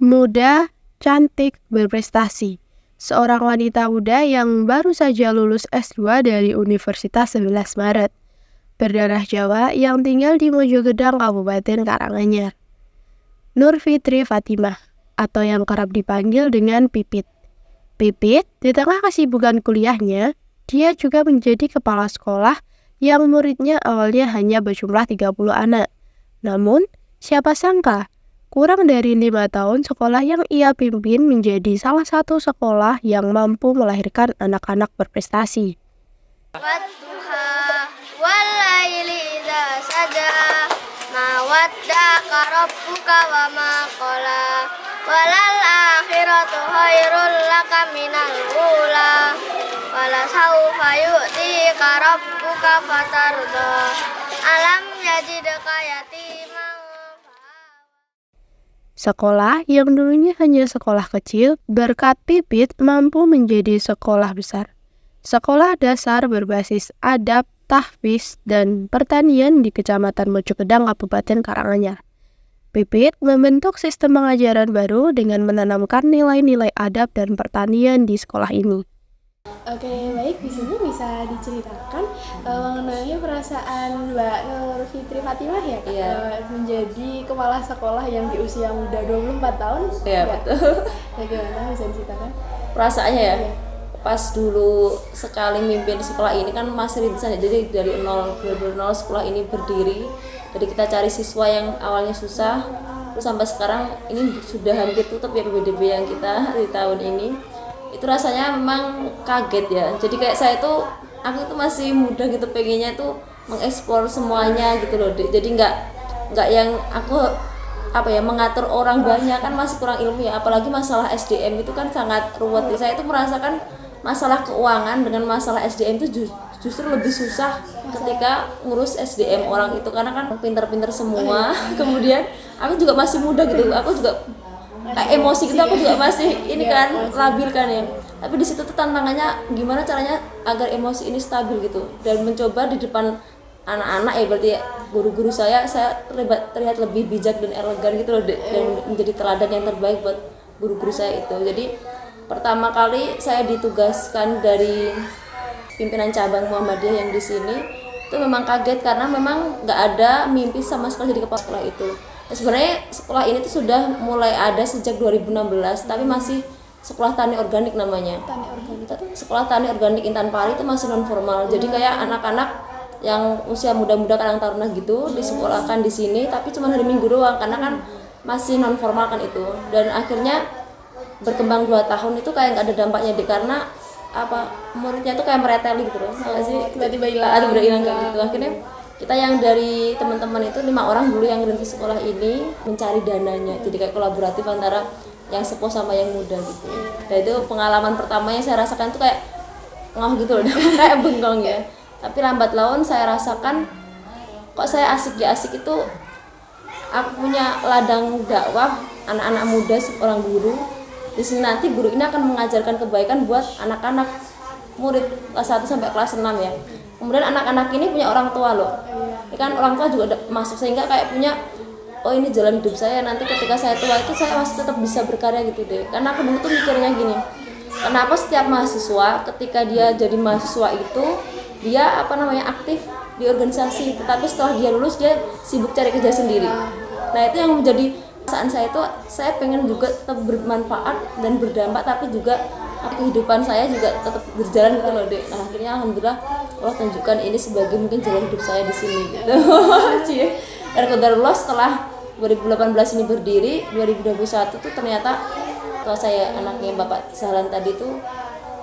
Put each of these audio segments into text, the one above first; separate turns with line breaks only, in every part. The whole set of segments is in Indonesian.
Muda, cantik, berprestasi. Seorang wanita muda yang baru saja lulus S2 dari Universitas 11 Maret. Berdarah Jawa yang tinggal di Mojogedang, Kabupaten Karanganyar. Nur Fitri Fatimah, atau yang kerap dipanggil dengan Pipit. Pipit, di tengah kesibukan kuliahnya, dia juga menjadi kepala sekolah yang muridnya awalnya hanya berjumlah 30 anak. Namun, siapa sangka, kurang dari 5 tahun sekolah yang ia pimpin menjadi salah satu sekolah yang mampu melahirkan anak-anak berprestasi.
Wadduha walaili idza saja ma waddaka rabbuka wa ma qala walal akhiratu khairul laka minal ula wala sawfa yu'tika rabbuka fatarda alam yajidka yatiman.
Sekolah yang dulunya hanya sekolah kecil, berkat Pipit mampu menjadi sekolah besar. Sekolah dasar berbasis adab, tahfiz, dan pertanian di Kecamatan Mojogedang, Kabupaten Karanganyar. Pipit membentuk sistem pengajaran baru dengan menanamkan nilai-nilai adab dan pertanian di sekolah ini.
Oke, baik. Di sini bisa diceritakan mengenai perasaan Mbak Nur Fitri Fatimah ya, Kak?
Iya.
Menjadi kepala sekolah yang di usia muda 24 tahun.
Iya, betul.
Bagaimana bisa diceritakan?
Perasaannya ya,
Iya.
pas dulu sekali mimpin sekolah ini kan masih rintisan ya, jadi dari nol, benar-benar nol sekolah ini berdiri. Jadi kita cari siswa yang awalnya susah, terus sampai sekarang ini sudah hampir tutup ya PPDB yang kita di tahun ini. Itu rasanya memang kaget ya, jadi kayak aku tuh masih muda gitu, pengennya tuh mengeksplor semuanya gitu loh, jadi nggak yang aku mengatur orang banyak, kan masih kurang ilmu ya, apalagi masalah SDM itu kan sangat ruwet. Saya itu merasakan masalah keuangan dengan masalah SDM itu justru lebih susah ketika ngurus SDM orang itu, karena kan pinter-pinter semua. Kemudian aku juga masih muda gitu, aku juga emosi gitu, aku juga masih ini kan labil kan ya. Tapi di situ tuh tantangannya gimana caranya agar emosi ini stabil gitu, dan mencoba di depan anak-anak ya, berarti guru-guru saya terlihat lebih bijak dan elegan gitu loh, dan menjadi teladan yang terbaik buat guru-guru saya itu. Jadi pertama kali saya ditugaskan dari pimpinan cabang Muhammadiyah yang di sini itu memang kaget, karena memang nggak ada mimpi sama sekali jadi kepala sekolah itu. Sebenarnya sekolah ini tuh sudah mulai ada sejak 2016, tapi masih sekolah tani organik namanya. Sekolah tani organik Intan Pari itu masih non formal. Jadi kayak anak-anak yang usia muda-muda Karang Taruna gitu disekolahkan di sini, tapi cuma hari Minggu doang karena kan masih non formal kan itu. Dan akhirnya berkembang 2 tahun itu kayak nggak ada dampaknya deh, karena muridnya tuh kayak mereteli gitu loh. Sih
Tiba-tiba hilang.
Kayak gitu. Akhirnya kita yang dari teman-teman itu 5 orang dulu yang merintis sekolah ini mencari dananya, jadi kayak kolaboratif antara yang sepuh sama yang muda gitu. Dan itu pengalaman pertama yang saya rasakan tuh kayak ngah gitu loh, kayak bengong ya. Tapi lambat laun saya rasakan kok saya asik itu, aku punya ladang dakwah anak-anak muda, seorang guru. Di sini nanti guru ini akan mengajarkan kebaikan buat anak-anak murid kelas 1 sampai kelas 6 ya. Kemudian anak-anak ini punya orang tua loh. Ini kan orang tua juga masuk, sehingga kayak punya ini jalan hidup saya nanti ketika saya tua itu saya masih tetap bisa berkarya gitu deh. Karena aku dulu tuh mikirnya gini, kenapa setiap mahasiswa ketika dia jadi mahasiswa itu dia aktif di organisasi, tetapi setelah dia lulus dia sibuk cari kerja sendiri. Nah itu yang menjadi perasaan saya itu, saya pengen juga tetap bermanfaat dan berdampak, tapi juga kehidupan saya juga tetap berjalan gitu loh deh. Nah akhirnya alhamdulillah Allah tunjukkan ini sebagai mungkin jalan hidup saya di sini gitu. Dan qadarullah setelah 2018 ini berdiri, 2021 tuh ternyata kalau saya anaknya Bapak Sahlan tadi tuh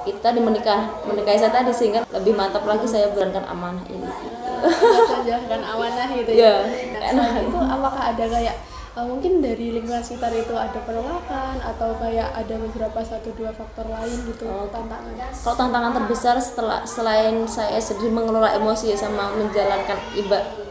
kita menikahi saya tadi, sehingga lebih mantap lagi saya menjalankan amanah ini.
Menjalankan amanah gitu ya.
Nah,
itu apakah ada kayak mungkin dari lingkungan sekitar itu ada penolakan atau kayak ada beberapa 1-2 faktor lain gitu, tantangan?
Kalau tantangan terbesar selain saya sendiri mengelola emosi ya, sama menjalankan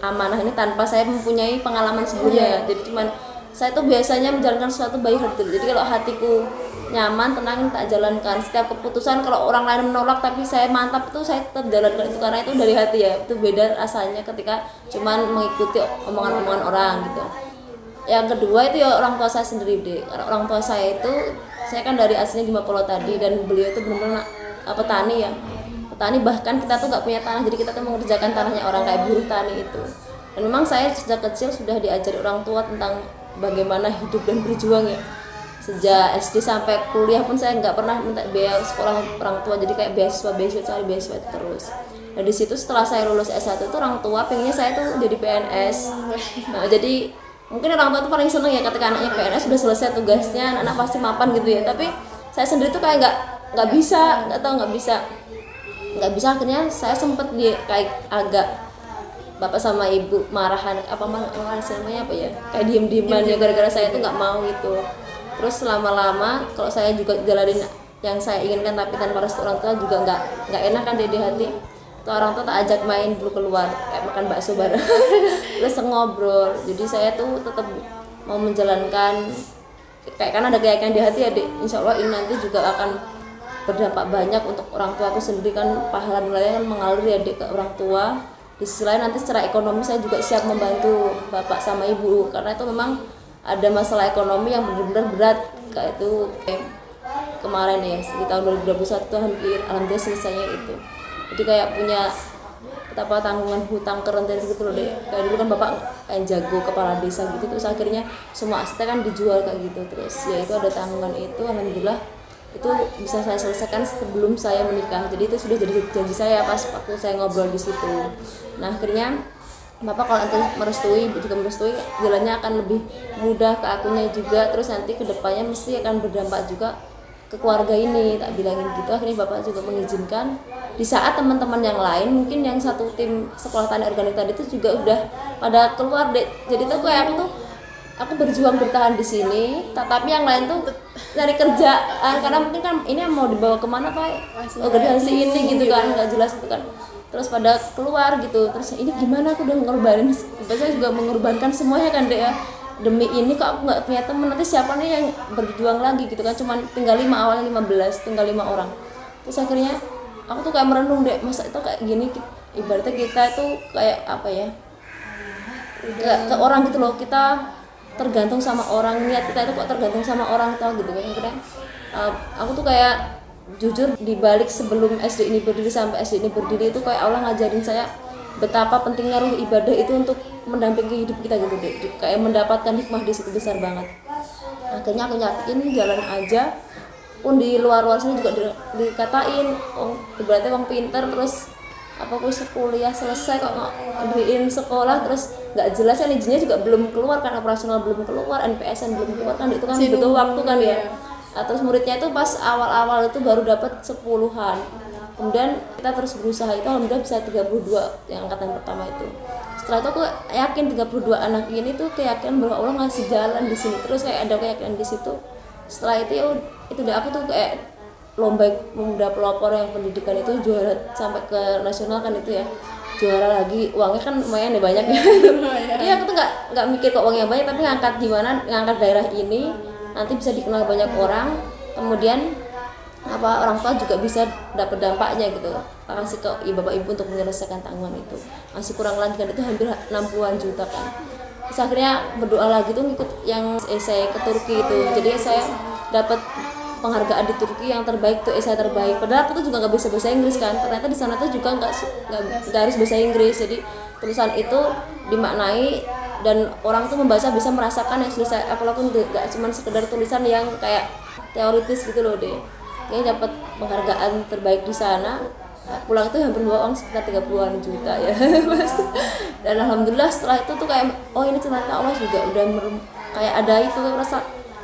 amanah ini tanpa saya mempunyai pengalaman sebelumnya ya. Jadi cuman saya tuh biasanya menjalankan sesuatu by heart. Jadi kalau hatiku nyaman, tenang, tak jalankan. Setiap keputusan kalau orang lain menolak tapi saya mantap itu saya tetap jalankan itu, karena itu dari hati ya. Itu beda rasanya ketika cuman mengikuti omongan-omongan orang gitu. Yang kedua itu ya orang tua saya sendiri deh. Karena orang tua saya itu, saya kan dari aslinya di Mapolo tadi, dan beliau itu benar-benar petani ya. Petani, bahkan kita tuh nggak punya tanah, jadi kita tuh mengerjakan tanahnya orang, kayak buruh tani itu. Dan memang saya sejak kecil sudah diajari orang tua tentang bagaimana hidup dan berjuang ya. Sejak SD sampai kuliah pun saya nggak pernah minta biaya sekolah orang tua, jadi kayak beasiswa itu terus. Nah di situ setelah saya lulus S1 itu orang tua pengennya saya tuh jadi PNS. Nah jadi mungkin orang tua tuh paling seneng ya ketika anaknya PNS sudah selesai tugasnya, anak pasti mapan gitu ya. Tapi saya sendiri tuh kayak nggak bisa, nggak bisa. Akhirnya saya sempet kayak agak bapak sama ibu marahan namanya apa ya, kayak diem-dieman ya, gara-gara saya tuh nggak mau itu. Terus lama-lama kalau saya juga jalanin yang saya inginkan tapi tanpa restu orang tua juga nggak enak kan di hati. Tuh orang tua tak ajak main dulu keluar, kayak makan bakso bareng, terus ngobrol. Jadi saya tuh tetap mau menjalankan kayak, kan ada keyakinan di hati, adik insya Allah ini nanti juga akan berdampak banyak untuk orang tua aku sendiri, kan pahala nilainya kan mengalir ya adik ke orang tua. Di sisi lain nanti secara ekonomi saya juga siap membantu bapak sama ibu, karena itu memang ada masalah ekonomi yang benar-benar berat. Kayak itu kemarin ya di tahun 2021 itu hampir alhamdulillah selesainya itu. Jadi kayak punya tanggungan hutang ke rentenir gitu loh deh. Kayak dulu kan bapak kayak jago kepala desa gitu, terus akhirnya semua asetnya kan dijual kayak gitu. Terus ya itu ada tanggungan itu, alhamdulillah itu bisa saya selesaikan sebelum saya menikah. Jadi itu sudah jadi janji saya pas waktu saya ngobrol di situ. Nah akhirnya bapak kalau nanti merestui, ibu juga merestui, jalannya akan lebih mudah ke akunya juga. Terus nanti kedepannya mesti akan berdampak juga ke keluarga ini, tak bilangin gitu. Akhirnya bapak juga mengizinkan. Di saat teman-teman yang lain mungkin yang satu tim sekolah tani organik tadi itu juga udah pada keluar deh. Jadi tuh kayak aku berjuang bertahan di sini, tapi yang lain tuh cari kerjaan, karena mungkin kan ini mau dibawa kemana pak organisasi ini gitu kan, nggak jelas gitu kan. Terus pada keluar gitu, terus ini gimana, aku udah ngorbanin, saya juga mengorbankan semuanya kan deh ya, demi ini kok aku nggak punya teman, nanti siapa nih yang berjuang lagi gitu kan. Cuman tinggal 5, awalnya 15, tinggal 5 orang. Terus akhirnya aku tuh kayak merenung deh, masa itu kayak gini, ibaratnya kita itu kayak apa ya, ke orang gitu loh, kita tergantung sama orang, niat kita itu kok tergantung sama orang tau gitu kan. Akhirnya aku tuh kayak jujur, dibalik sebelum SD ini berdiri sampai SD ini berdiri itu kayak Allah ngajarin saya betapa pentingnya ruh ibadah itu untuk mendampingi hidup kita gitu deh, kayak mendapatkan hikmah di situ besar banget. Akhirnya aku yakin jalan aja, pun di luar sini juga dikatain ibaratnya orang pinter, terus apa aku kuliah selesai kok ngediin sekolah, terus nggak jelas kan izinnya juga belum keluar kan, operasional belum keluar, NPSN belum keluar kan, itu kan butuh waktu kan ya. Terus muridnya itu pas awal-awal itu baru dapat 10-an, kemudian kita terus berusaha, itu alhamdulillah bisa 32 yang angkatan pertama itu. Setelah itu aku yakin 32 anak ini tuh keyakinan bahwa Allah ngasih jalan di sini, terus kayak ada keyakinan di situ. Setelah itu ya itu udah aku tuh kayak lomba pemuda pelopor yang pendidikan itu juara sampai ke nasional kan itu ya, juara lagi, uangnya kan lumayan deh banyak ya. Iya aku tuh nggak mikir kok uangnya banyak, tapi ngangkat gimana, ngangkat daerah ini nanti bisa dikenal banyak orang, kemudian orang tua juga bisa dapat dampaknya gitu, kasih ke bapak ibu untuk menyelesaikan tanggungan itu. Masih kurang lagi kan itu hampir 60-an juta kan. Terus akhirnya berdoa lagi tuh ngikut yang saya ke Turki itu, jadi saya dapat penghargaan di Turki yang terbaik tuh, saya terbaik. Padahal aku tuh juga nggak bisa bahasa Inggris kan, ternyata di sana tuh juga nggak harus bahasa Inggris. Jadi tulisan itu dimaknai dan orang tuh membaca bisa merasakan yang sudah saya aku lakukan, nggak cuma sekedar tulisan yang kayak teoritis gitu loh deh. Kayaknya dapat penghargaan terbaik di sana. Pulang itu hampir bawa uang sekitar 30-an juta ya. Dan alhamdulillah setelah itu tuh kayak ini ternyata Allah juga udah kayak ada itu rasa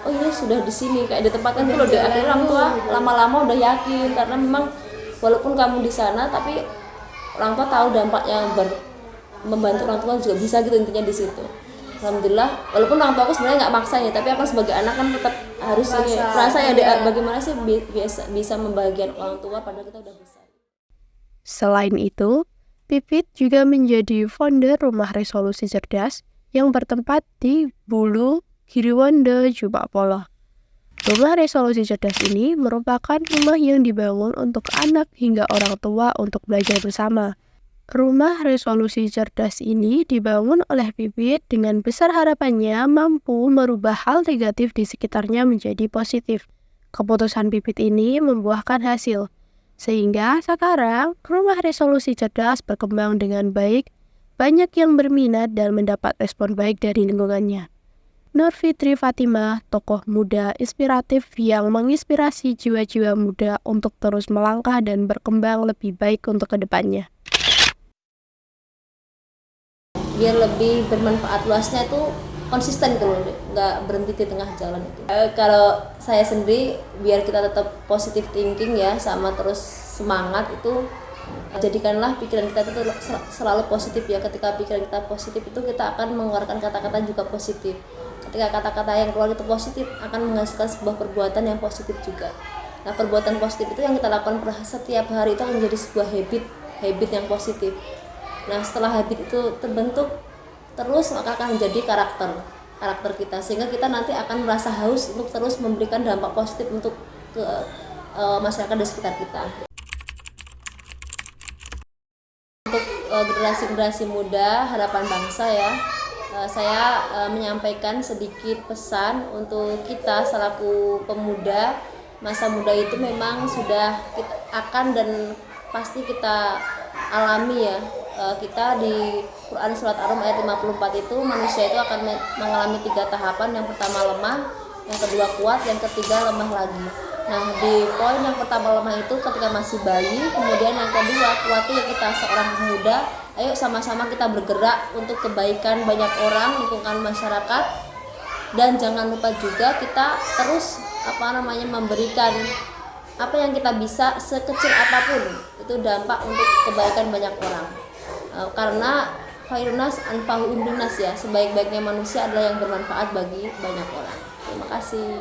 ini sudah di sini, kayak ditempatkan tuh loh deh. Akhirnya orang tua lama-lama udah yakin, karena memang walaupun kamu di sana tapi orang tua tahu dampaknya membantu orang tua juga bisa gitu intinya di situ. Alhamdulillah, walaupun orang tua aku sebenarnya nggak maksanya, tapi aku sebagai anak kan tetap harus merasa ya bagaimana sih bisa membahagiakan orang tua padahal kita udah besar.
Selain itu, Pipit juga menjadi founder Rumah Resolusi Cerdas yang bertempat di Bulu, Giriwondo, Jumapolo. Rumah Resolusi Cerdas ini merupakan rumah yang dibangun untuk anak hingga orang tua untuk belajar bersama. Rumah resolusi cerdas ini dibangun oleh Pipit dengan besar harapannya mampu merubah hal negatif di sekitarnya menjadi positif. Keputusan Pipit ini membuahkan hasil, sehingga sekarang rumah resolusi cerdas berkembang dengan baik, banyak yang berminat dan mendapat respon baik dari lingkungannya. Nur Fitri Fatimah, tokoh muda inspiratif yang menginspirasi jiwa-jiwa muda untuk terus melangkah dan berkembang lebih baik untuk kedepannya.
Biar lebih bermanfaat luasnya itu konsisten gitu loh, nggak berhenti di tengah jalan itu. Kalau saya sendiri biar kita tetap positive thinking ya, sama terus semangat itu, jadikanlah pikiran kita itu selalu positif ya. Ketika pikiran kita positif itu kita akan mengeluarkan kata-kata juga positif. Ketika kata-kata yang keluar itu positif akan menghasilkan sebuah perbuatan yang positif juga. Nah, perbuatan positif itu yang kita lakukan setiap hari itu akan menjadi sebuah habit yang positif. Nah, setelah habit itu terbentuk terus, maka akan menjadi karakter kita, sehingga kita nanti akan merasa haus untuk terus memberikan dampak positif untuk ke masyarakat di sekitar kita. Untuk generasi muda harapan bangsa ya, saya menyampaikan sedikit pesan untuk kita selaku pemuda. Masa muda itu memang sudah akan dan pasti kita alami ya. Kita di Quran Surat Ar-Rum ayat 54 itu manusia itu akan mengalami 3 tahapan. Yang pertama lemah, yang kedua kuat, yang ketiga lemah lagi. Nah, di poin yang pertama lemah itu ketika masih bayi, kemudian yang kedua kuat itu kita seorang pemuda. Ayo sama-sama kita bergerak untuk kebaikan banyak orang, lingkungan masyarakat, dan jangan lupa juga kita terus memberikan apa yang kita bisa sekecil apapun itu dampak untuk kebaikan banyak orang. Karena khairunas anfa'uhum linnas ya, sebaik-baiknya manusia adalah yang bermanfaat bagi banyak orang. Terima kasih.